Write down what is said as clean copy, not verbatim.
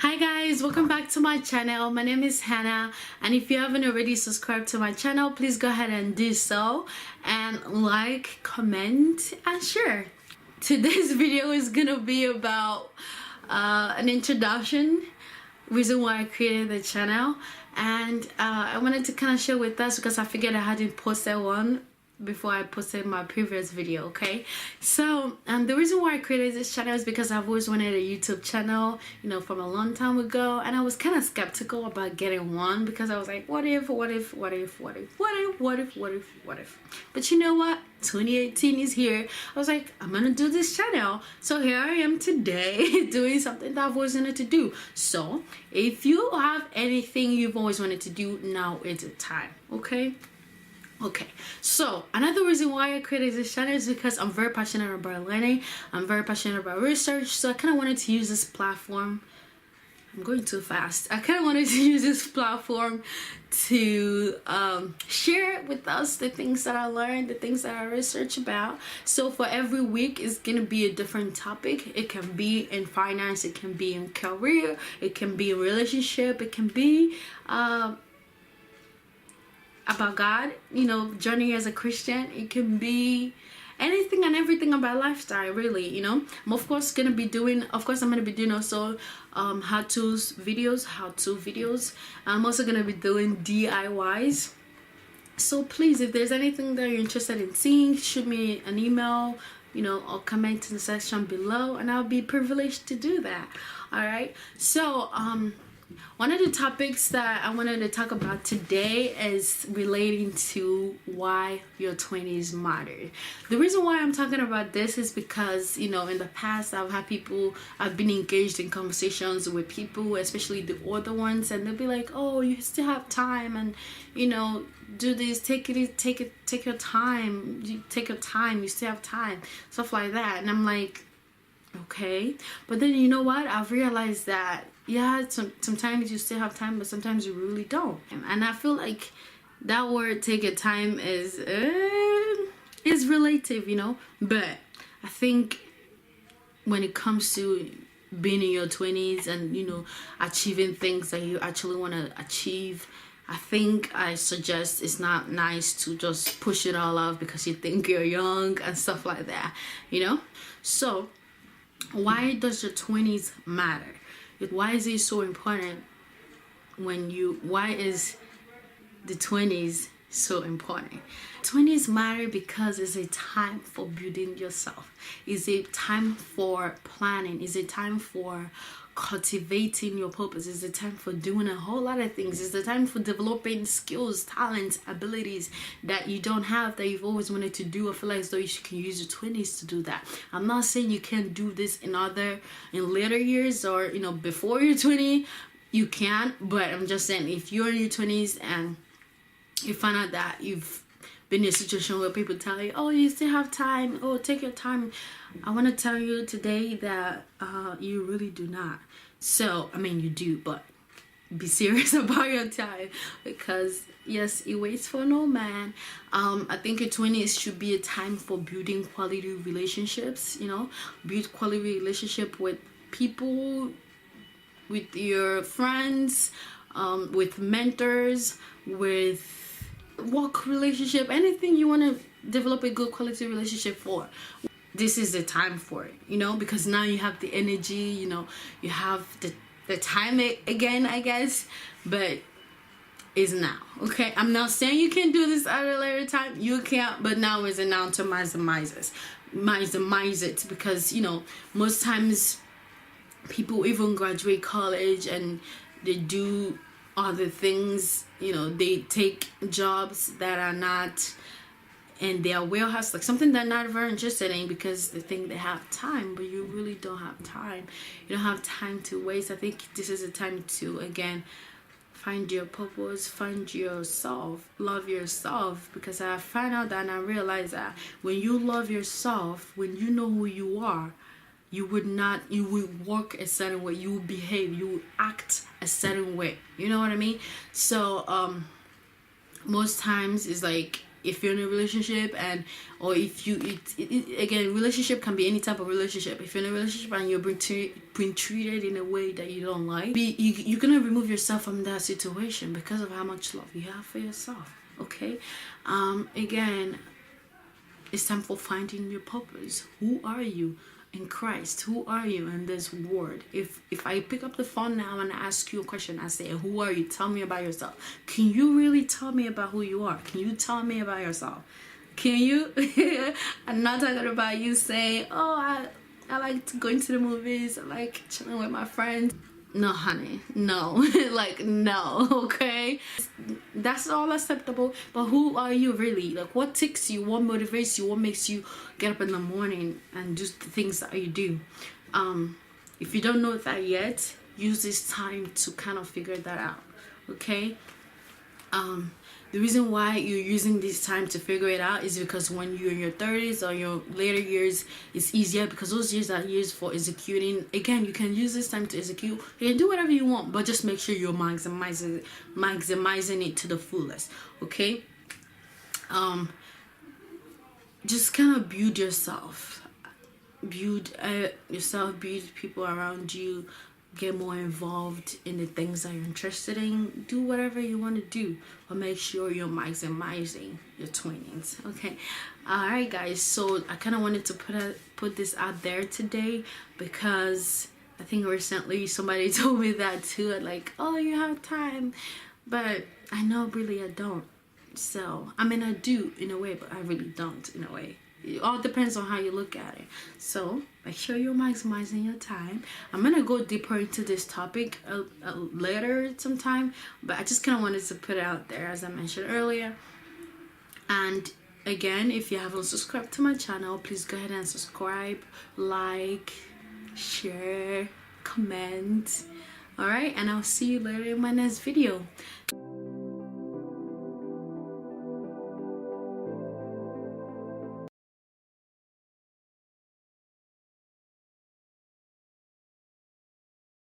Hi guys, welcome back to my channel. My name is Hannah, and if you haven't already subscribed to my channel, please go ahead and do so, and like, comment and share. Today's video is gonna be about an introduction, reason why I created the channel, and I wanted to kind of share with us because I figured I hadn't posted one before I posted my previous video. Okay, so the reason why I created this channel is because I've always wanted a YouTube channel, you know, from a long time ago, and I was kind of skeptical about getting one because I was like, what if, but you know what, 2018 is here. I was like, I'm gonna do this channel, so here I am today doing something that I've always wanted to do. So if you have anything you've always wanted to do, now is the time. Okay, so another reason why I created this channel is because I'm very passionate about learning. I'm very passionate about research, so I kind of wanted to use this platform. I'm going too fast. I kind of wanted to use this platform to share with us the things that I learned, the things that I research about. So for every week, it's gonna be a different topic. It can be in finance, it can be in career, it can be in relationship, it can be about God, you know, journey as a Christian. It can be anything and everything about lifestyle, really, you know. I'm of course gonna be doing also how-to videos. I'm also gonna be doing DIYs. So please, if there's anything that you're interested in seeing, shoot me an email, you know, or comment in the section below, and I'll be privileged to do that. All right, so one of the topics that I wanted to talk about today is relating to why your 20s matter. The reason why I'm talking about this is because, you know, in the past I've been engaged in conversations with people, especially the older ones, and they'll be like, oh, you still have time, and, you know, do this, take your time, you still have time, stuff like that. And I'm like, okay, but then you know what, I've realized that yeah, sometimes you still have time, but sometimes you really don't. And I feel like that word "take your time" is relative, you know. But I think when it comes to being in your 20s and, you know, achieving things that you actually want to achieve, I suggest it's not nice to just push it all off because you think you're young and stuff like that, you know. So why does your 20s matter? Why is it so important? Why is the 20s so important? 20s matter because it's a time for building yourself. It's a time for planning. It's a time for cultivating your purpose. It's a time for doing a whole lot of things. It's a time for developing skills, talents, abilities that you don't have, that you've always wanted to do. I feel like as though you can use your 20s to do that. I'm not saying you can't do this in later years, or, you know, before you're 20 you can, but I'm just saying, if you're in your 20s and you find out that you've been in a situation where people tell you, oh, you still have time, oh, take your time, I want to tell you today that you really do not. So I mean, you do, but be serious about your time, because yes, it waits for no man. I think your 20s should be a time for building quality relationships, you know, build quality relationship with people, with your friends, with mentors, with work relationship, anything you want to develop a good quality relationship for. This is the time for it, you know, because now you have the energy, you know, you have the time again, I guess, but it's now. Okay, I'm not saying you can do this at a later time, you can't, but now is the now to maximize it, because, you know, most times people even graduate college and they do other things, you know, they take jobs that are not in their wheelhouse, like something they're not very interested in, because they think they have time, but you really don't have time. You don't have time to waste. I think this is a time to, again, find your purpose, find yourself, love yourself, because I find out that, and I realize that when you love yourself, when you know who you are, you would work a certain way, you will behave, you will act a certain way, you know what I mean? So most times it's like, if you're in a relationship, and or if you again, relationship can be any type of relationship. If you're in a relationship and you're being treated in a way that you don't like, you're gonna remove yourself from that situation because of how much love you have for yourself. Okay, again, it's time for finding your purpose. Who are you in Christ? Who are you in this world? If I pick up the phone now and ask you a question, I say, who are you? Tell me about yourself. Can you really tell me about who you are? Can you tell me about yourself? Can you? I'm not talking about you saying, oh, I like going to the movies, I like chilling with my friends. No, honey, no. Like, no, okay? That's all acceptable, but who are you really? Like, what ticks you? What motivates you? What makes you get up in the morning and do the things that you do? If you don't know that yet, use this time to kind of figure that out, okay? The reason why you're using this time to figure it out is because when you're in your 30s or your later years, it's easier because those years are years for executing. Again, you can use this time to execute. You can do whatever you want, but just make sure you're maximizing it to the fullest, okay? Just kind of build yourself. Build people around you. Get more involved in the things that you're interested in. Do whatever you want to do, but make sure you're maximizing your 20s. Okay, all right, guys. So I kind of wanted to put this out there today because I think recently somebody told me that too. Like, oh, you have time, but I know really I don't. So I mean, I do in a way, but I really don't in a way. It all depends on how you look at it. So make sure you're maximizing your time. I'm gonna go deeper into this topic later sometime, but I just kind of wanted to put it out there as I mentioned earlier. And again, if you haven't subscribed to my channel, please go ahead and subscribe, like, share, comment. All right, and I'll see you later in my next video.